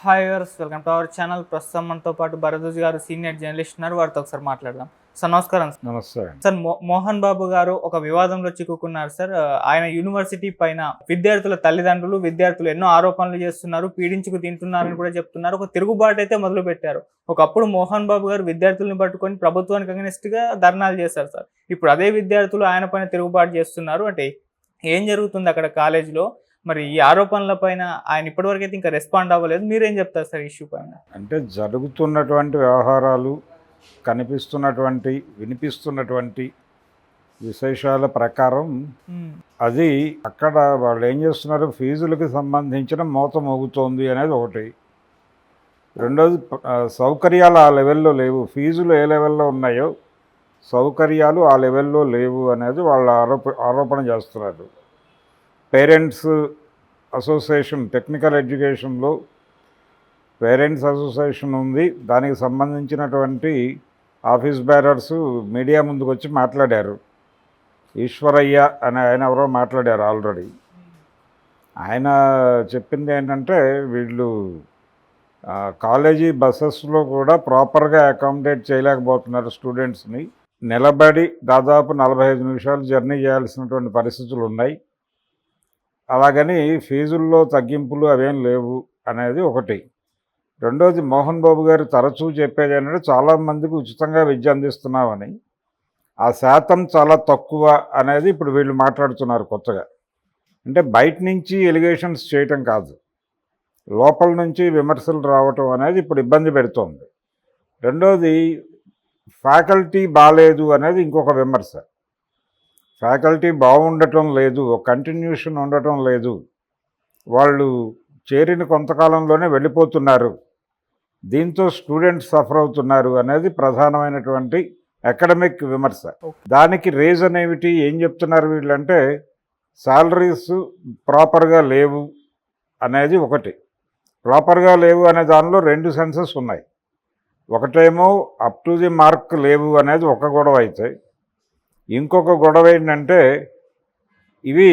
Hi viewers, welcome to our channel. ప్రస్తుతం మనతో పాటు భరద్వాజ్ గారు సీనియర్ జర్నలిస్ట్ ఉన్నారు. వారితో ఒకసారి మాట్లాడదాం. సార్ నమస్కారం. నమస్తే. సార్ మోహన్ బాబు గారు ఒక వివాదంలో చిక్కుకున్నారు సార్. ఆయన యూనివర్సిటీ పైన విద్యార్థుల తల్లిదండ్రులు విద్యార్థులు ఎన్నో ఆరోపణలు చేస్తున్నారు, పీడించుకు తింటున్నారని కూడా చెప్తున్నారు. ఒక తిరుగుబాటు అయితే మొదలు పెట్టారు. ఒకప్పుడు మోహన్ బాబు గారు విద్యార్థులను పట్టుకొని ప్రభుత్వానికి అగెనిస్ట్ గా ధర్నాలు చేశారు సార్. ఇప్పుడు అదే విద్యార్థులు ఆయన పైన తిరుగుబాటు చేస్తున్నారు. అంటే ఏం జరుగుతుంది అక్కడ కాలేజీలో? మరి ఈ ఆరోపణల పైన ఆయన ఇప్పటివరకు అయితే ఇంకా రెస్పాండ్ అవ్వలేదు. మీరేం చెప్తారు సార్ ఇష్యూ పైన? అంటే జరుగుతున్నటువంటి వ్యవహారాలు, కనిపిస్తున్నటువంటి వినిపిస్తున్నటువంటి విశేషాల ప్రకారం అది అక్కడ వాళ్ళు ఏం చేస్తున్నారు, ఫీజులకు సంబంధించిన మోత మోగుతోంది అనేది ఒకటి. రెండోది సౌకర్యాలు ఆ లెవెల్లో లేవు. ఫీజులు ఏ లెవెల్లో ఉన్నాయో సౌకర్యాలు ఆ లెవెల్లో లేవు అనేది వాళ్ళ ఆరోపణ చేస్తున్నారు. పేరెంట్స్ అసోసియేషన్, టెక్నికల్ ఎడ్యుకేషన్లో పేరెంట్స్ అసోసియేషన్ ఉంది. దానికి సంబంధించినటువంటి ఆఫీస్ బేరర్స్ మీడియా ముందుకు వచ్చి మాట్లాడారు. ఈశ్వరయ్య అని ఆయన ఎవరో మాట్లాడారు ఆల్రెడీ. ఆయన చెప్పింది ఏంటంటే వీళ్ళు కాలేజీ బస్సెస్లో కూడా ప్రాపర్గా అకామిడేట్ చేయలేకపోతున్నారు స్టూడెంట్స్ని. నిలబడి దాదాపు 45 నిమిషాలు జర్నీ చేయాల్సినటువంటి పరిస్థితులు ఉన్నాయి. అలాగని ఫీజుల్లో తగ్గింపులు అవేం లేవు అనేది ఒకటి. రెండోది, మోహన్ బాబు గారు తరచూ చెప్పేది ఏంటంటే చాలామందికి ఉచితంగా విద్య అందిస్తున్నామని. ఆ శాతం చాలా తక్కువ అనేది ఇప్పుడు వీళ్ళు మాట్లాడుతున్నారు కొత్తగా. అంటే బయట నుంచి ఎలిగేషన్స్ చేయటం కాదు, లోపల నుంచి విమర్శలు రావటం అనేది ఇప్పుడు ఇబ్బంది పెడుతోంది. రెండోది, ఫ్యాకల్టీ బాగాలేదు అనేది ఇంకొక విమర్శ. ఫ్యాకల్టీ బాగుండటం లేదు, కంటిన్యూషన్ ఉండటం లేదు, వాళ్ళు చేరిన కొంతకాలంలోనే వెళ్ళిపోతున్నారు, దీంతో స్టూడెంట్స్ సఫర్ అవుతున్నారు అనేది ప్రధానమైనటువంటి అకాడమిక్ విమర్శ. దానికి రీజన్ ఏమిటి, ఏం చెప్తున్నారు వీళ్ళంటే శాలరీస్ ప్రాపర్గా లేవు అనేది ఒకటి. ప్రాపర్గా లేవు అనే దానిలో రెండు సెన్సెస్ ఉన్నాయి. ఒకటేమో అప్ టు ది మార్క్ లేవు అనేది ఒక గొడవ అయితే, ఇంకొక గొడవ ఏంటంటే ఇవి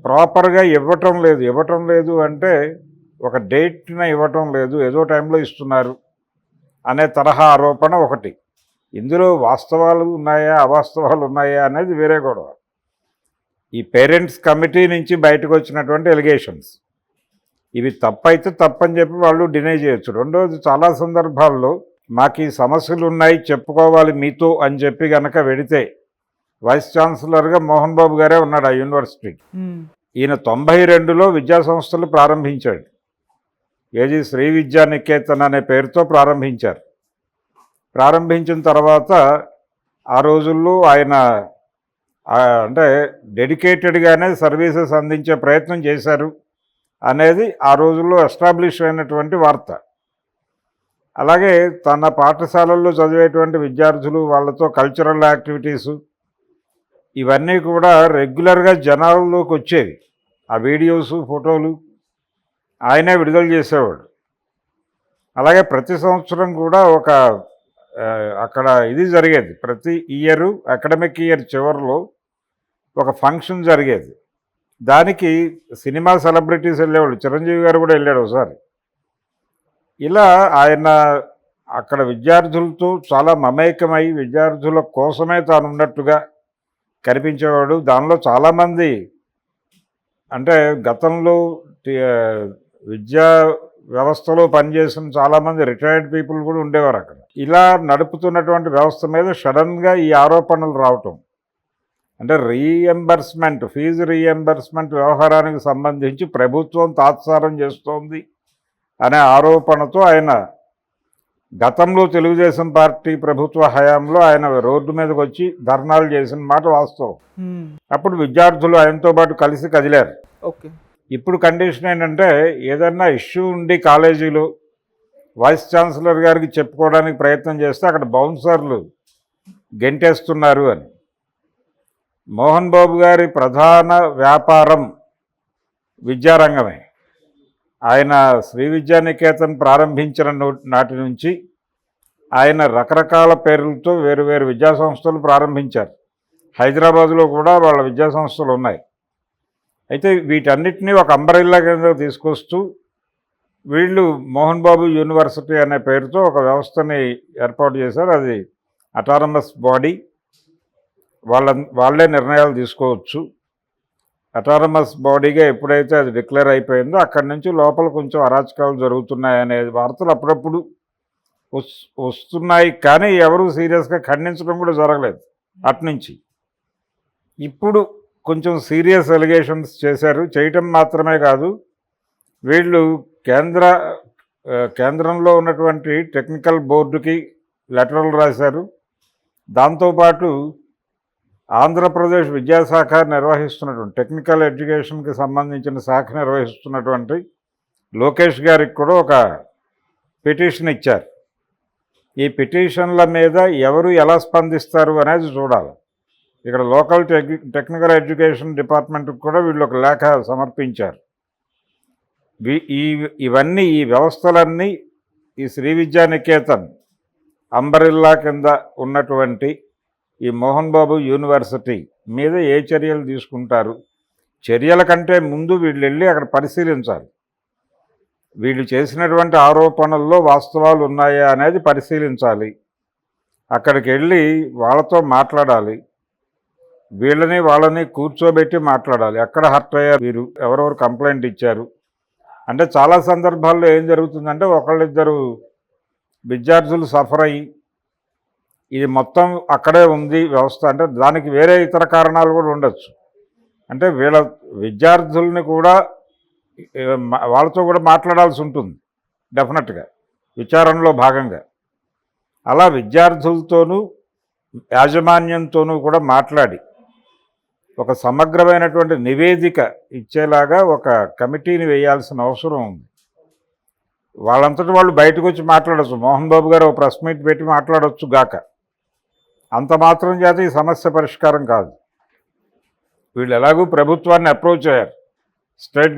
ప్రాపర్గా ఇవ్వటం లేదు అంటే ఒక డేట్ని ఇవ్వటం లేదు, ఏదో టైంలో ఇస్తున్నారు అనే తరహా ఆరోపణ ఒకటి. ఇందులో వాస్తవాలు ఉన్నాయా అవాస్తవాలు ఉన్నాయా అనేది వేరే గొడవ. ఈ పేరెంట్స్ కమిటీ నుంచి బయటకు వచ్చినటువంటి ఎలిగేషన్స్ ఇవి తప్పైతే తప్పని చెప్పి వాళ్ళు డినై చేయొచ్చు. రెండోది, చాలా సందర్భాల్లో మాకు ఈ సమస్యలు ఉన్నాయి చెప్పుకోవాలి మీతో అని చెప్పి కనుక వెడితే వైస్ ఛాన్సలర్గా మోహన్ బాబు గారే ఉన్నాడు ఆ యూనివర్సిటీకి. ఈయన 92లో విద్యా సంస్థలు ప్రారంభించాడు. ఏది శ్రీ విద్యా నికేతన్ అనే పేరుతో ప్రారంభించారు. ప్రారంభించిన తర్వాత ఆ రోజుల్లో ఆయన అంటే డెడికేటెడ్గానే సర్వీసెస్ అందించే ప్రయత్నం చేశారు అనేది ఆ రోజుల్లో ఎస్టాబ్లిష్ అయినటువంటి వార్త. అలాగే తన పాఠశాలల్లో చదివేటువంటి విద్యార్థులు, వాళ్ళతో కల్చరల్ యాక్టివిటీసు ఇవన్నీ కూడా రెగ్యులర్గా జనాల్లోకి వచ్చేవి. ఆ వీడియోసు ఫోటోలు ఆయనే విడుదల చేసేవాడు. అలాగే ప్రతి సంవత్సరం కూడా ఒక అక్కడ ఇది జరిగేది. ప్రతి ఇయరు అకాడమిక్ ఇయర్ చివరిలో ఒక ఫంక్షన్ జరిగేది. దానికి సినిమా సెలబ్రిటీస్ వెళ్ళేవాళ్ళు. చిరంజీవి గారు కూడా వెళ్ళాడు ఒకసారి. ఇలా ఆయన అక్కడ విద్యార్థులతో చాలా మమేకమై విద్యార్థుల కోసమే తాను ఉన్నట్టుగా కనిపించేవాడు. దానిలో చాలామంది అంటే గతంలో విద్యా వ్యవస్థలో పనిచేసిన చాలామంది రిటైర్డ్ పీపుల్ కూడా ఉండేవారు అక్కడ. ఇలా నడుపుతున్నటువంటి వ్యవస్థ మీద సడన్గా ఈ ఆరోపణలు రావటం, అంటే రీఎంబర్స్మెంట్, ఫీజు రీఎంబర్స్మెంట్ వ్యవహారానికి సంబంధించి ప్రభుత్వం తాత్సారం చేస్తోంది అనే ఆరోపణతో ఆయన గతంలో తెలుగుదేశం పార్టీ ప్రభుత్వ హయాంలో ఆయన రోడ్డు మీదకి వచ్చి ధర్నాలు చేసిన మాట వాస్తవం. అప్పుడు విద్యార్థులు ఆయనతో పాటు కలిసి కదిలారు. ఇప్పుడు కండిషన్ ఏంటంటే ఏదన్నా ఇష్యూ ఉండి కాలేజీలో వైస్ ఛాన్సలర్ గారికి చెప్పుకోవడానికి ప్రయత్నం చేస్తే అక్కడ బౌన్సర్లు గెంటేస్తున్నారు అని. మోహన్ బాబు గారి ప్రధాన వ్యాపారం విద్యారంగమే. ఆయన శ్రీ విద్యా నికేతన్ ప్రారంభించిన నాటి నుంచి ఆయన రకరకాల పేర్లతో వేరు విద్యాసంస్థలు ప్రారంభించారు. హైదరాబాదులో కూడా వాళ్ళ విద్యాసంస్థలు ఉన్నాయి. అయితే వీటన్నిటినీ ఒక అంబ్రెల్లా కింద తీసుకొస్తూ వీళ్ళు మోహన్ బాబు యూనివర్సిటీ అనే పేరుతో ఒక వ్యవస్థని ఏర్పాటు చేశారు. అది అటానమస్ బాడీ, వాళ్ళే నిర్ణయాలు తీసుకోవచ్చు. అటానమస్ బాడీగా ఎప్పుడైతే అది డిక్లేర్ అయిపోయిందో అక్కడి నుంచి లోపల కొంచెం అరాచకాలు జరుగుతున్నాయనే వార్తలు అప్పుడప్పుడు వస్తున్నాయి, కానీ ఎవరు సీరియస్గా ఖండించడం కూడా జరగలేదు అట్నుంచి. ఇప్పుడు కొంచెం సీరియస్ ఎలిగేషన్స్ చేశారు. చేయటం మాత్రమే కాదు, వీళ్ళు కేంద్రంలో ఉన్నటువంటి టెక్నికల్ బోర్డుకి లెటర్లు రాశారు. దాంతోపాటు ఆంధ్రప్రదేశ్ విద్యాశాఖ నిర్వహిస్తున్నటువంటి టెక్నికల్ ఎడ్యుకేషన్కి సంబంధించిన శాఖ నిర్వహిస్తున్నటువంటి లోకేష్ గారికి కూడా ఒక పిటిషన్ ఇచ్చారు. ఈ పిటిషన్ల మీద ఎవరు ఎలా స్పందిస్తారు అనేది చూడాలి. ఇక్కడ లోకల్ టెక్నికల్ ఎడ్యుకేషన్ డిపార్ట్మెంట్కి కూడా వీళ్ళు ఒక లేఖ సమర్పించారు. ఇవన్నీ ఈ వ్యవస్థలన్నీ ఈ శ్రీ విద్యానికేతన్ అంబరిల్లా కింద ఉన్నటువంటి ఈ మోహన్ బాబు యూనివర్సిటీ మీద ఏ చర్యలు తీసుకుంటారు, చర్యల కంటే ముందు వీళ్ళు వెళ్ళి అక్కడ పరిశీలించాలి. వీళ్ళు చేసినటువంటి ఆరోపణల్లో వాస్తవాలు ఉన్నాయా అనేది పరిశీలించాలి. అక్కడికి వెళ్ళి వాళ్ళతో మాట్లాడాలి. వాళ్ళని కూర్చోబెట్టి మాట్లాడాలి. ఎక్కడ హర్ట్ అయ్యారు వీరు, ఎవరెవరు కంప్లైంట్ ఇచ్చారు. అంటే చాలా సందర్భాల్లో ఏం జరుగుతుందంటే ఒకళ్ళిద్దరు విద్యార్థులు సఫర్ అయ్యి ఇది మొత్తం అక్కడే ఉంది వ్యవస్థ, అంటే దానికి వేరే ఇతర కారణాలు కూడా ఉండొచ్చు. అంటే వీళ్ళ విద్యార్థుల్ని కూడా వాళ్ళతో కూడా మాట్లాడాల్సి ఉంటుంది డెఫినెట్గా విచారణలో భాగంగా. అలా విద్యార్థులతోనూ యాజమాన్యంతోనూ కూడా మాట్లాడి ఒక సమగ్రమైనటువంటి నివేదిక ఇచ్చేలాగా ఒక కమిటీని వేయాల్సిన అవసరం ఉంది. వాళ్ళంతటి వాళ్ళు బయటకు వచ్చి మాట్లాడచ్చు. మోహన్ బాబు గారు ఒక ప్రెస్ మీట్ పెట్టి మాట్లాడవచ్చు గాక, అంత మాత్రం చేత ఈ సమస్య పరిష్కారం కాదు. వీళ్ళు ఎలాగూ ప్రభుత్వాన్ని అప్రోచ్ అయ్యారు, స్టేట్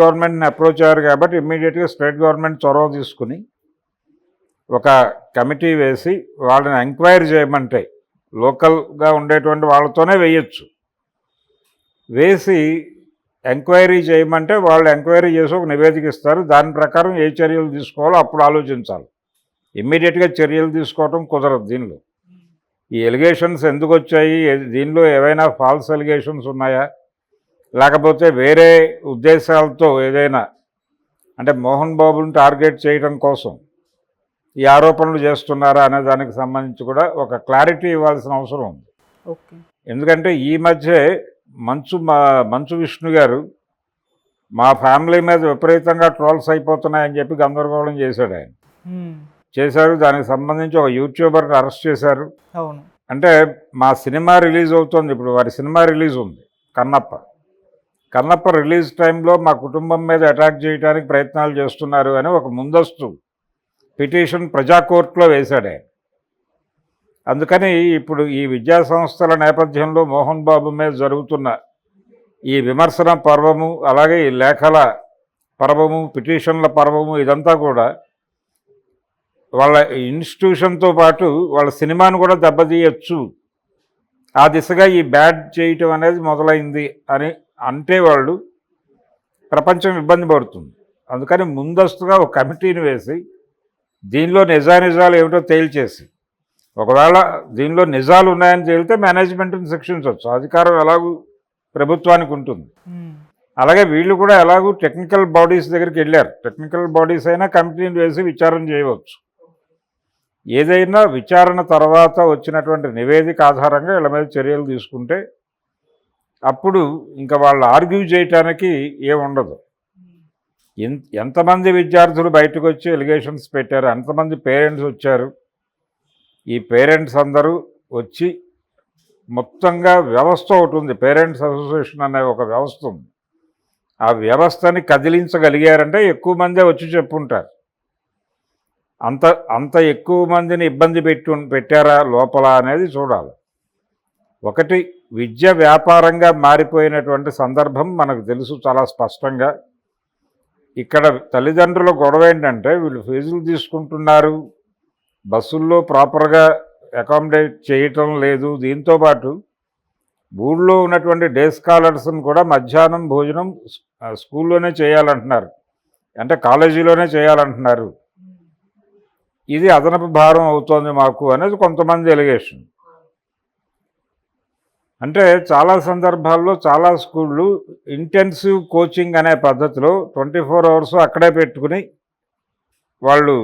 గవర్నమెంట్ని అప్రోచ్ అయ్యారు కాబట్టి ఇమ్మీడియట్గా స్టేట్ గవర్నమెంట్ చొరవ తీసుకుని ఒక కమిటీ వేసి వాళ్ళని ఎంక్వైరీ చేయమంటే లోకల్గా ఉండేటువంటి వాళ్ళతోనే వేయచ్చు. వేసి ఎంక్వైరీ చేయమంటే వాళ్ళు ఎంక్వైరీ చేసి ఒక నివేదిక ఇస్తారు. దాని ప్రకారం ఏ చర్యలు తీసుకోవాలో అప్పుడు ఆలోచించాలి. ఇమ్మీడియట్గా చర్యలు తీసుకోవటం కుదరదు. దీనిలో ఈ ఎలిగేషన్స్ ఎందుకు వచ్చాయి, దీనిలో ఏవైనా ఫాల్స్ ఎలిగేషన్స్ ఉన్నాయా, లేకపోతే వేరే ఉద్దేశాలతో ఏదైనా అంటే మోహన్ బాబుని టార్గెట్ చేయడం కోసం ఈ ఆరోపణలు చేస్తున్నారా అనే దానికి సంబంధించి కూడా ఒక క్లారిటీ ఇవ్వాల్సిన అవసరం ఉంది. ఎందుకంటే ఈ మధ్య మంచు విష్ణు గారు మా ఫ్యామిలీ మీద విపరీతంగా ట్రోల్స్ అయిపోతున్నాయని చెప్పి గందరగోళం చేశాడు. ఆయన చేశారు. దానికి సంబంధించి ఒక యూట్యూబర్ని అరెస్ట్ చేశారు. అంటే మా సినిమా రిలీజ్ అవుతుంది, ఇప్పుడు వారి సినిమా రిలీజ్ ఉంది కన్నప్ప రిలీజ్ టైంలో మా కుటుంబం మీద అటాక్ చేయడానికి ప్రయత్నాలు చేస్తున్నారు అని ఒక ముందస్తు పిటిషన్ ప్రజా కోర్టులో వేశాడు ఆయన. అందుకని ఇప్పుడు ఈ విద్యా సంస్థల నేపథ్యంలో మోహన్ బాబు మీద జరుగుతున్న ఈ విమర్శన పర్వము, అలాగే ఈ లేఖల పర్వము, పిటిషన్ల పర్వము, ఇదంతా కూడా వాళ్ళ ఇన్స్టిట్యూషన్తో పాటు వాళ్ళ సినిమాను కూడా దెబ్బతీయచ్చు. ఆ దిశగా ఈ బ్యాడ్ చేయటం అనేది మొదలైంది అని అంటే వాళ్ళు ప్రపంచం ఇబ్బంది పడుతుంది. అందుకని ముందస్తుగా ఒక కమిటీని వేసి దీనిలో నిజాలు ఏమిటో తేల్చేసి, ఒకవేళ దీనిలో నిజాలు ఉన్నాయని తేలితే మేనేజ్మెంట్ని శిక్షించవచ్చు. అధికారం ఎలాగూ ప్రభుత్వానికి ఉంటుంది. అలాగే వీళ్ళు కూడా ఎలాగూ టెక్నికల్ బాడీస్ దగ్గరికి వెళ్ళారు. టెక్నికల్ బాడీస్ అయినా కమిటీని వేసి విచారణ చేయవచ్చు. ఏదైనా విచారణ తర్వాత వచ్చినటువంటి నివేదిక ఆధారంగా వీళ్ళ మీద చర్యలు తీసుకుంటే అప్పుడు ఇంకా వాళ్ళు ఆర్గ్యూ చేయటానికి ఏముండదు. ఎంతమంది విద్యార్థులు బయటకు వచ్చి ఎలిగేషన్స్ పెట్టారు, ఎంతమంది పేరెంట్స్ వచ్చారు. ఈ పేరెంట్స్ అందరూ వచ్చి మొత్తంగా వ్యవస్థ ఒకటి ఉంది, పేరెంట్స్ అసోసియేషన్ అనే ఒక వ్యవస్థ ఉంది. ఆ వ్యవస్థని కదిలించగలిగారంటే ఎక్కువ మందే వచ్చి చెప్పుంటారు. అంత ఎక్కువ మందిని ఇబ్బంది పెట్టారా లోపల అనేది చూడాలి. ఒకటి, విద్య వ్యాపారంగా మారిపోయినటువంటి సందర్భం మనకు తెలుసు చాలా స్పష్టంగా. ఇక్కడ తల్లిదండ్రుల గొడవ ఏంటంటే వీళ్ళు ఫీజులు తీసుకుంటున్నారు, బస్సుల్లో ప్రాపర్గా అకామిడేట్ చేయటం లేదు. దీంతోపాటు ఊళ్ళో ఉన్నటువంటి డే స్కాలర్స్ని కూడా మధ్యాహ్నం భోజనం స్కూల్లోనే చేయాలంటున్నారు, అంటే కాలేజీలోనే చేయాలంటున్నారు. ఇది అదనపు భారం అవుతోంది మాకు అనేది కొంతమంది ఎలిగేషన్. అంటే చాలా సందర్భాల్లో చాలా స్కూళ్ళు ఇంటెన్సివ్ కోచింగ్ అనే పద్ధతిలో 24 అవర్స్ అక్కడే పెట్టుకుని వాళ్ళు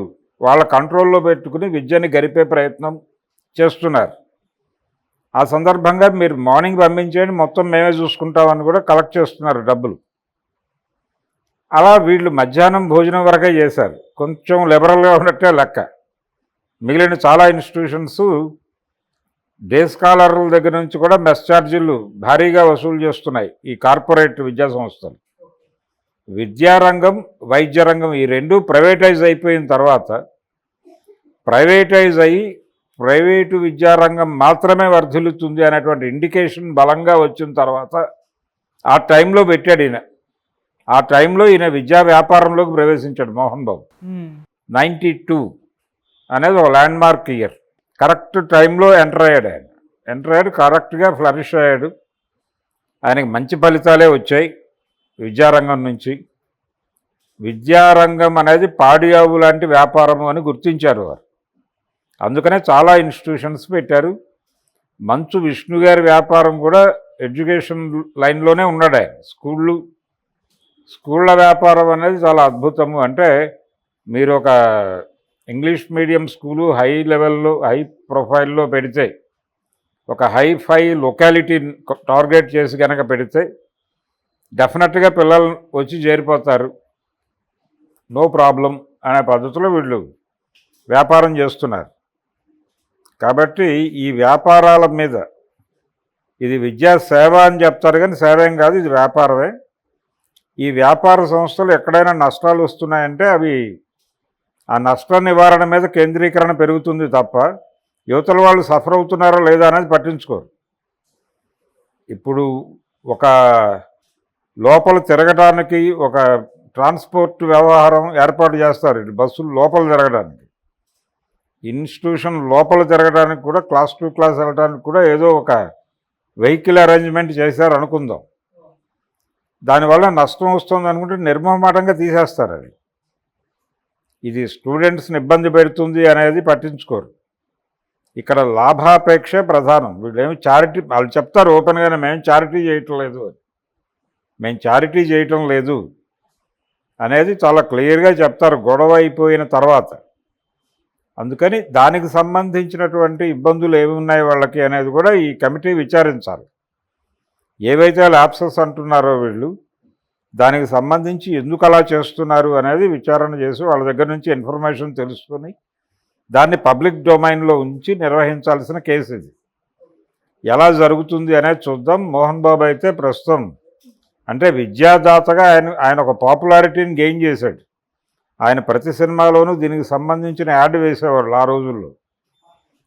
వాళ్ళ కంట్రోల్లో పెట్టుకుని విద్యని గరిపే ప్రయత్నం చేస్తున్నారు. ఆ సందర్భంగా మీరు మార్నింగ్ పంపించేయండి, మొత్తం మేమే చూసుకుంటామని కూడా కలెక్ట్ చేస్తున్నారు డబ్బులు. అలా వీళ్ళు మధ్యాహ్నం భోజనం వరకే చేశారు, కొంచెం లిబరల్గా ఉన్నట్టే లెక్క. మిగిలిన చాలా ఇన్స్టిట్యూషన్స్ డే స్కాలర్ల దగ్గర నుంచి కూడా మెస్ ఛార్జీలు భారీగా వసూలు చేస్తున్నాయి ఈ కార్పొరేట్ విద్యా సంస్థలు. విద్యారంగం, వైద్య రంగం ఈ రెండూ ప్రైవేటైజ్ అయిపోయిన తర్వాత, ప్రైవేటైజ్ అయ్యి ప్రైవేటు విద్యారంగం మాత్రమే వర్ధిల్లుతుంది అనేటువంటి ఇండికేషన్ బలంగా వచ్చిన తర్వాత ఆ టైంలో పెట్టాడు ఈయన. ఆ టైంలో ఈయన విద్యా వ్యాపారంలోకి ప్రవేశించాడు మోహన్ బాబు. 92 అనేది ఒక ల్యాండ్ మార్క్ ఇయర్. కరెక్ట్ టైంలో ఎంటర్ అయ్యాడు, కరెక్ట్గా ఫ్లరిష్ అయ్యాడు. ఆయనకి మంచి ఫలితాలే వచ్చాయి విద్యారంగం నుంచి. విద్యారంగం అనేది పాడియావు లాంటి వ్యాపారం అని గుర్తించారు వారు. అందుకనే చాలా ఇన్స్టిట్యూషన్స్ పెట్టారు. మంచు విష్ణు గారి వ్యాపారం కూడా ఎడ్యుకేషన్ లైన్లోనే ఉన్నాడు ఆయన. స్కూళ్ళ వ్యాపారం అనేది చాలా అద్భుతము. అంటే మీరు ఒక ఇంగ్లీష్ మీడియం స్కూలు హై లెవెల్లో, హై ప్రొఫైల్లో పెడితే, ఒక హైఫై లొకాలిటీని టార్గెట్ చేసి కనుక పెడితే డెఫినెట్గా పిల్లలు వచ్చి చేరిపోతారు, నో ప్రాబ్లం అనే పద్ధతిలో వీళ్ళు వ్యాపారం చేస్తున్నారు. కాబట్టి ఈ వ్యాపారాల మీద, ఇది విద్యా సేవ అని చెప్తారు కానీ సేవ ఏం కాదు, ఇది వ్యాపారమే. ఈ వ్యాపార సంస్థలు ఎక్కడైనా నష్టాలు వస్తున్నాయంటే అవి ఆ నష్ట నివారణ మీద కేంద్రీకరణ పెరుగుతుంది తప్ప యువతల వాళ్ళు సఫర్ అవుతున్నారో లేదా అనేది పట్టించుకోరు. ఇప్పుడు ఒక లోపల తిరగడానికి ఒక ట్రాన్స్పోర్ట్ వ్యవహారం ఏర్పాటు చేస్తారు, బస్సులు లోపల తిరగడానికి. ఇన్స్టిట్యూషన్ లోపల తిరగడానికి కూడా, క్లాస్ టు క్లాస్ వెళ్ళడానికి కూడా ఏదో ఒక వెహికల్ అరేంజ్మెంట్ చేశారు అనుకుందాం. దానివల్ల నష్టం వస్తుంది అనుకుంటే నిర్మమాటంగా తీసేస్తారు అది. ఇది స్టూడెంట్స్ని ఇబ్బంది పెడుతుంది అనేది పట్టించుకోరు. ఇక్కడ లాభాపేక్ష ప్రధానం. వీళ్ళేమి చారిటీ, వాళ్ళు చెప్తారు ఓపెన్గానే, మేము చారిటీ చేయటం లేదు అనేది చాలా క్లియర్గా చెప్తారు గొడవ అయిపోయిన తర్వాత. అందుకని దానికి సంబంధించినటువంటి ఇబ్బందులు ఏమి ఉన్నాయి వాళ్ళకి అనేది కూడా ఈ కమిటీ విచారించాలి. ఏవైతే ల్యాప్సెస్ అంటున్నారో వీళ్ళు, దానికి సంబంధించి ఎందుకు అలా చేస్తున్నారు అనేది విచారణ చేసి వాళ్ళ దగ్గర నుంచి ఇన్ఫర్మేషన్ తెలుసుకొని దాన్ని పబ్లిక్ డొమైన్లో ఉంచి నిర్వహించాల్సిన కేసు ఇది. ఎలా జరుగుతుంది అనేది చూద్దాం. మోహన్ బాబు అయితే ప్రస్తుతం అంటే విద్యాదాతగా ఆయన ఒక పాపులారిటీని గెయిన్ చేశాడు. ఆయన ప్రతి సినిమాలోనూ దీనికి సంబంధించిన యాడ్ వేసేవాళ్ళు ఆ రోజుల్లో.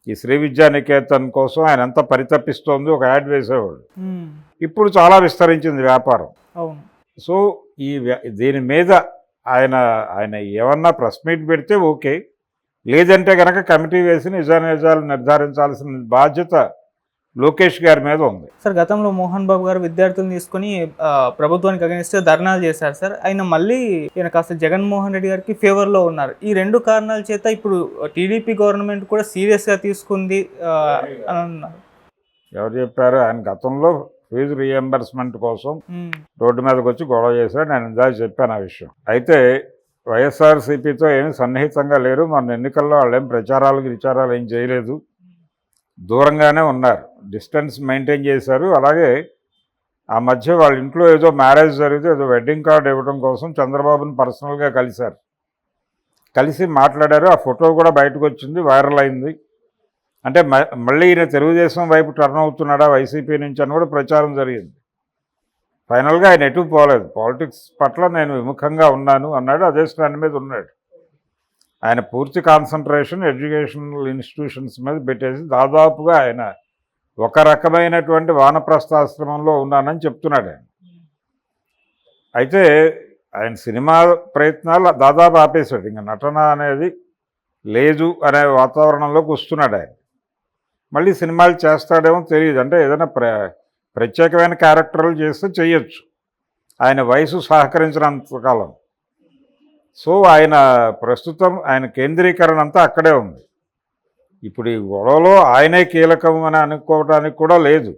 ఈ శ్రీ విద్యానికేతన్ కోసం ఆయన ఎంత పరితపిస్తోంది ఒక యాడ్ వేసేవాళ్ళు. ఇప్పుడు చాలా విస్తరించింది వ్యాపారం. సో దీని మీద ఆయన ఏమన్నా ప్రెస్ మీట్ పెడితే ఓకే, లేదంటే కనుక కమిటీ వేసి నిజాలు నిర్ధారించాల్సిన బాధ్యత లోకేష్ గారి మీద ఉంది. సార్, గతంలో మోహన్ బాబు గారు విద్యార్థులను తీసుకుని ప్రభుత్వానికి అగెనిస్ట్ ధర్నాలు చేశారు సార్. ఆయన కాస్త జగన్మోహన్ రెడ్డి గారికి ఫేవర్లో ఉన్నారు. ఈ రెండు కారణాల చేత ఇప్పుడు టీడీపీ గవర్నమెంట్ కూడా సీరియస్గా తీసుకుంది అని అన్నారు. ఎవరు చెప్పారు? ఆయన గతంలో ఫీజు రీఎంబర్స్మెంట్ కోసం రోడ్డు మీదకి వచ్చి గొడవ చేశాడు. నేను ఇందాక చెప్పాను ఆ విషయం. అయితే వైఎస్ఆర్సీపీతో ఏమి సన్నిహితంగా లేరు. మన ఎన్నికల్లో వాళ్ళు ఏం ప్రచారాలు ఏం చేయలేదు, దూరంగానే ఉన్నారు, డిస్టెన్స్ మెయింటైన్ చేశారు. అలాగే ఆ మధ్య వాళ్ళ ఇంట్లో ఏదో మ్యారేజ్ జరిగితే ఏదో వెడ్డింగ్ కార్డు ఇవ్వడం కోసం చంద్రబాబుని పర్సనల్గా కలిసి మాట్లాడారు. ఆ ఫోటో కూడా బయటకు వచ్చింది, వైరల్ అయింది. అంటే మళ్ళీ ఈయన తెలుగుదేశం వైపు టర్న్ అవుతున్నాడా వైసీపీ నుంచి అని కూడా ప్రచారం జరిగింది. ఫైనల్గా ఆయన ఎటు పోలేదు. పాలిటిక్స్ పట్ల నేను విముఖంగా ఉన్నాను అన్నాడు, అదే స్టాండ్ మీద ఉన్నాడు. ఆయన పూర్తి కాన్సన్ట్రేషన్ ఎడ్యుకేషనల్ ఇన్స్టిట్యూషన్స్ మీద పెట్టేసి దాదాపుగా ఆయన ఒక రకమైనటువంటి వానప్రస్థాశ్రమంలో ఉన్నానని చెప్తున్నాడు ఆయన. అయితే ఆయన సినిమా ప్రయత్నాలు దాదాపు ఆపేశాడు, ఇంకా నటన అనేది లేదు అనే వాతావరణంలోకి వస్తున్నాడు ఆయన. మళ్ళీ సినిమాలు చేస్తాడేమో తెలియదు. అంటే ఏదైనా ప్రత్యేకమైన క్యారెక్టర్లు చేస్తే చేయొచ్చు, ఆయన వయసు సహకరించినంతకాలం. సో ఆయన ప్రస్తుతం ఆయన కేంద్రీకరణ అంతా అక్కడే ఉంది. ఇప్పుడు ఈ గొడవలో ఆయనే కీలకం అని అనుకోవడానికి కూడా లేదు.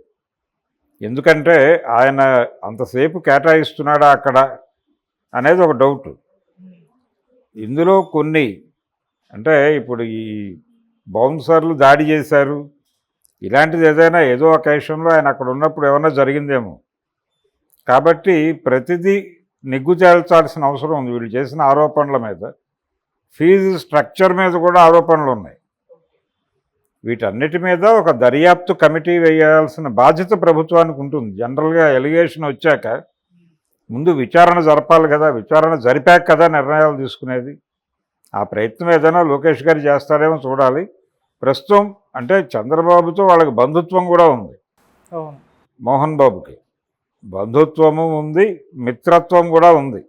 ఎందుకంటే ఆయన అంతసేపు కేటాయిస్తున్నాడా అక్కడ అనేది ఒక డౌట్. ఇందులో కొన్ని అంటే ఇప్పుడు ఈ బౌన్సర్లు దాడి చేశారు, ఇలాంటిది ఏదైనా ఏదో ఒకేషన్లో ఆయన అక్కడ ఉన్నప్పుడు ఏమైనా జరిగిందేమో. కాబట్టి ప్రతిదీ నిగ్గు తేల్చాల్సిన అవసరం ఉంది. వీళ్ళు చేసిన ఆరోపణల మీద, ఫీజు స్ట్రక్చర్ మీద కూడా ఆరోపణలు ఉన్నాయి. వీటన్నిటి మీద ఒక దర్యాప్తు కమిటీ వేయాల్సిన బాధ్యత ప్రభుత్వానికి ఉంటుంది. జనరల్గా ఎలిగేషన్ వచ్చాక ముందు విచారణ జరపాలి కదా, విచారణ జరిపాక కదా నిర్ణయాలు తీసుకునేది. ఆ ప్రయత్నం ఏదైనా లోకేష్ గారు చేస్తారేమో చూడాలి. ప్రస్తుతం అంటే చంద్రబాబుతో వాళ్ళకి బంధుత్వం కూడా ఉంది. అవును. మోహన్ బాబుకి బంధుత్వము ఉంది, మిత్రత్వం కూడా ఉంది.